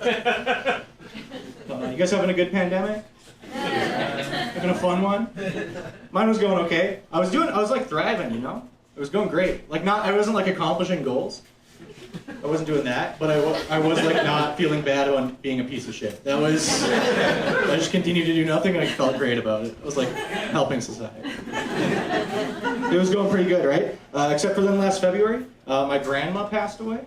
You guys having a good pandemic? Having a fun one? Mine was going okay. I was like thriving, you know? It was going great. Like I wasn't like accomplishing goals. I wasn't doing that, but I was like not feeling bad on being a piece of shit. I just continued to do nothing and I felt great about it. I was like helping society. It was going pretty good, right? Except for then last February, my grandma passed away.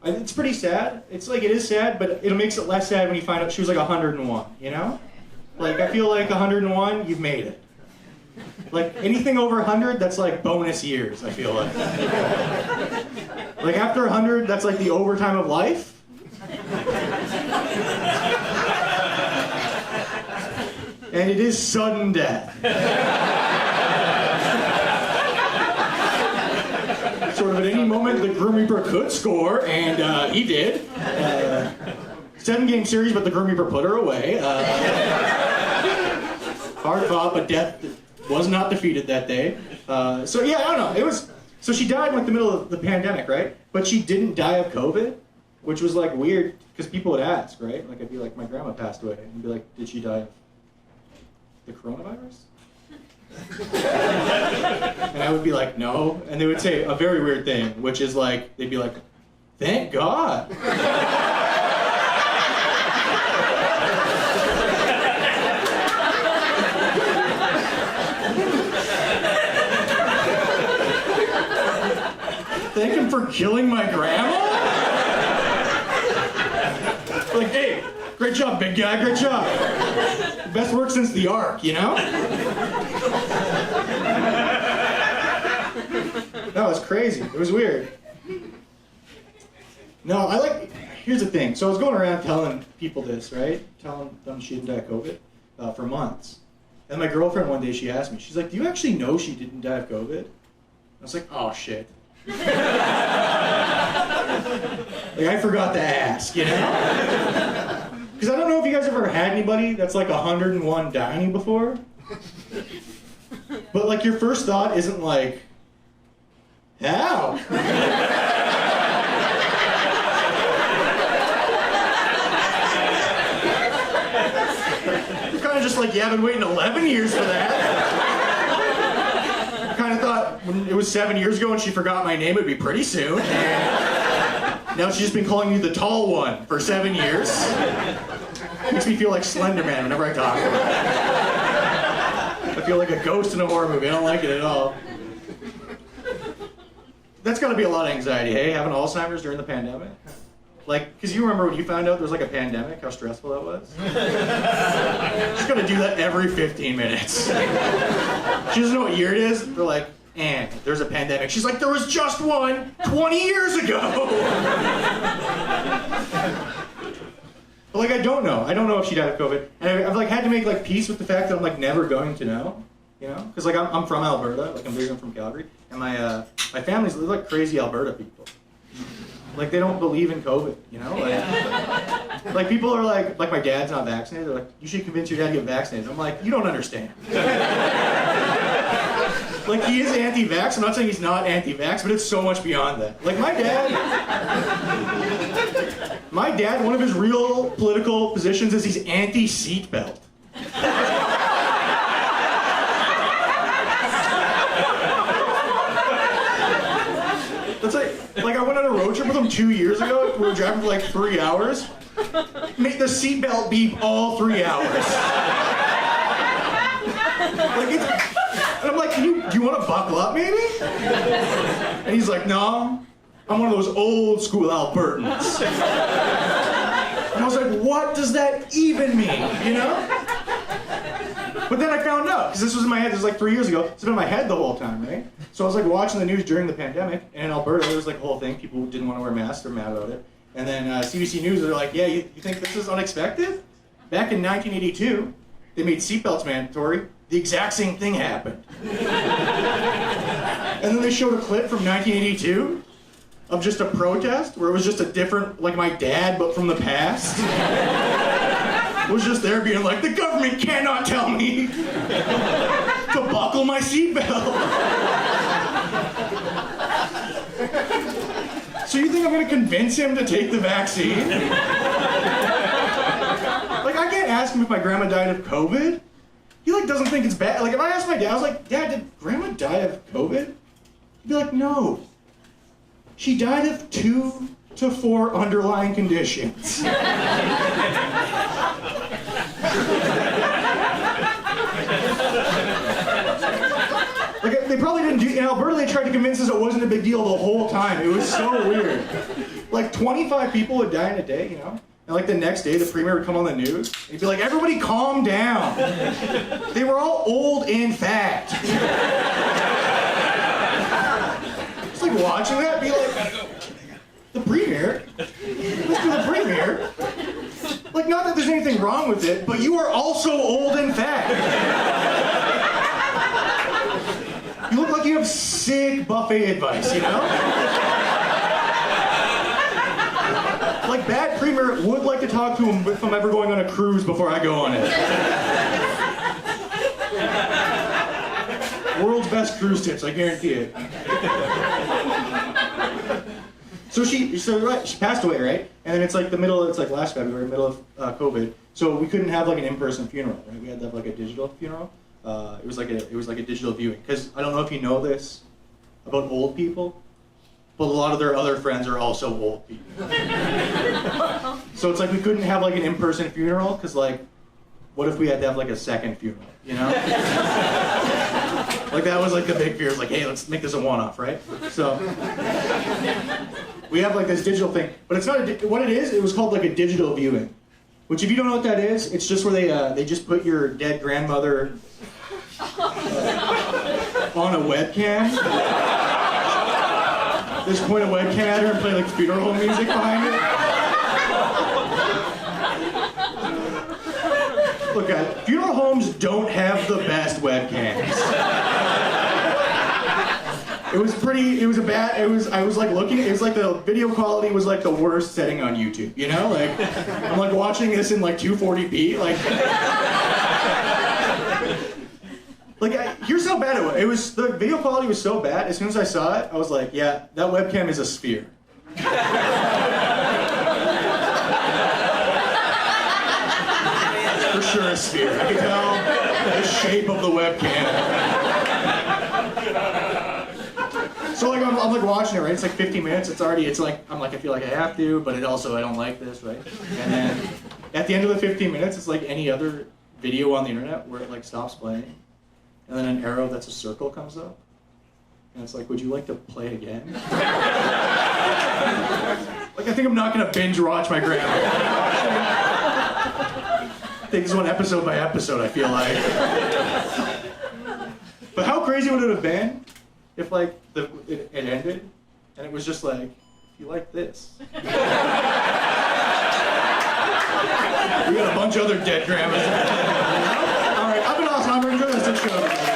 It's pretty sad. It is sad, but it makes it less sad when you find out she was like 101, you know? Like, I feel like 101, you've made it. Like, anything over 100, that's like bonus years, I feel like. Like, after 100, that's like the overtime of life. And it is sudden death. Sort of at any moment, the Grim Reaper could score, and he did. 7-game series, but the Grim Reaper put her away. Hard fought, but death was not defeated that day. So yeah, I don't know. So she died in like the middle of the pandemic, right? But she didn't die of COVID, which was like weird because people would ask, right? Like I'd be like, my grandma passed away, and I'd be like, did she die of the coronavirus? And I would be like, no. And they would say a very weird thing, which is like, they'd be like, thank God. Thank him for killing my grandma? Like, hey, great job, big guy, great job. Best work since the Ark, you know? That was crazy. It was weird. No, here's the thing. So I was going around telling people this, right? Telling them she didn't die of COVID for months. And my girlfriend one day, she asked me, she's like, do you actually know she didn't die of COVID? I was like, oh, shit. Like, I forgot to ask, you know? Because I don't know if you guys ever had anybody that's like 101 dying before. But like your first thought isn't like, how? You're kind of just like, yeah, I've been waiting 11 years for that. Kind of thought when it was 7 years ago and she forgot my name, it'd be pretty soon. And now she's just been calling me the tall one for 7 years. Makes me feel like Slender Man whenever I talk about it. I feel like a ghost in a horror movie. I don't like it at all. That's got to be a lot of anxiety, hey? Having Alzheimer's during the pandemic? Like, because you remember when you found out there was like a pandemic, how stressful that was? She's got to do that every 15 minutes. She doesn't know what year it is. They're like, and there's a pandemic. She's like, there was just one 20 years ago. But like, I don't know. I don't know if she died of COVID. And I've like had to make like peace with the fact that I'm like never going to know. You know? Because like I'm from Alberta. Like I'm from Calgary. And my family's like crazy Alberta people. Like they don't believe in COVID, you know? Like people are like my dad's not vaccinated. They're like, you should convince your dad to get vaccinated. I'm like, you don't understand. Like he is anti-vax. I'm not saying he's not anti-vax, but it's so much beyond that. Like my dad, one of his real political positions is he's anti-seatbelt. That's like I went on a road trip with him 2 years ago. We were driving for like 3 hours. Make the seatbelt beep all 3 hours. And I'm like, do you want to buckle up maybe? And he's like, no, I'm one of those old school Albertans. And I was like, what does that even mean, you know? But then I found out, because this was in my head, this was like 3 years ago, it's been in my head the whole time, right? So I was like watching the news during the pandemic, and in Alberta there was like a whole thing, people didn't want to wear masks, they're mad about it. And then CBC News, they're like, yeah, you think this is unexpected? Back in 1982, they made seatbelts mandatory. The exact same thing happened. And then they showed a clip from 1982 of just a protest where it was just a different, like my dad, but from the past. Was just there being like, the government cannot tell me to buckle my seatbelt. So you think I'm gonna convince him to take the vaccine? Like, I can't ask him if my grandma died of COVID. He like doesn't think it's bad. Like, if I asked my dad, I was like, Dad, did grandma die of COVID? He'd be like, no. She died of 2 to 4 underlying conditions. Like, they probably didn't do, in Alberta they tried to convince us it wasn't a big deal the whole time. It was so weird. Like 25 people would die in a day, you know? And like the next day the premier would come on the news, and he'd be like, everybody calm down. They were all old and fat. Just like watching that, be like, the premier? Let's do the premier. Like, not that there's anything wrong with it, but you are also old and fat. You look like you have sick buffet advice, you know? Like, bad premier would like to talk to him if I'm ever going on a cruise before I go on it. World's best cruise tips, I guarantee it. So she passed away, right? And then it's like it's like last February, middle of COVID. So we couldn't have like an in-person funeral, right? We had to have like a digital funeral. It was like a digital viewing. Because I don't know if you know this about old people, but a lot of their other friends are also old people. So it's like we couldn't have like an in-person funeral, because like, what if we had to have like a second funeral, you know? Like that was like the big fear, like, hey, let's make this a one-off, right? So we have like this digital thing, but it's not what it is. It was called like a digital viewing, which if you don't know what that is, it's just where they just put your dead grandmother on a webcam. They just point a webcam at her and play like funeral home music behind it. Look, guys, funeral homes don't have the best webcams. I was like looking, it was like the video quality was like the worst setting on YouTube, you know? Like, I'm like watching this in like 240p, here's how bad it was. The video quality was so bad, as soon as I saw it, I was like, yeah, that webcam is a sphere. For sure a sphere. I could tell the shape of the webcam. So like I'm like watching it, right? It's like 50 minutes. I'm like I feel like I have to, but I don't like this, right? And then at the end of the 15 minutes, it's like any other video on the internet where it like stops playing, and then an arrow that's a circle comes up, and it's like, would you like to play again? Like I think I'm not gonna binge watch my grandma. I think this one episode by episode, I feel like. But how crazy would it have been if like it ended and it was just like, if you like this. We got a bunch of other dead grandmas. All right, I've been awesome. I'm enjoying this show.